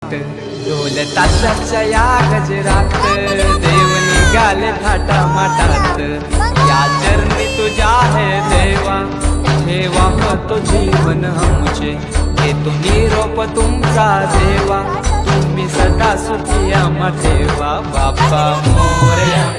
थाट ढोल ताशाच्या या गजरात देव निघाले थाटा माटात या चरणी तुझ्या है देवा ठेवा तो जीवन आमचे घेतो निरोप तुमचा देवा तुम्ही सदा सुखी आम्हा ठेवा बाप्पा मोरया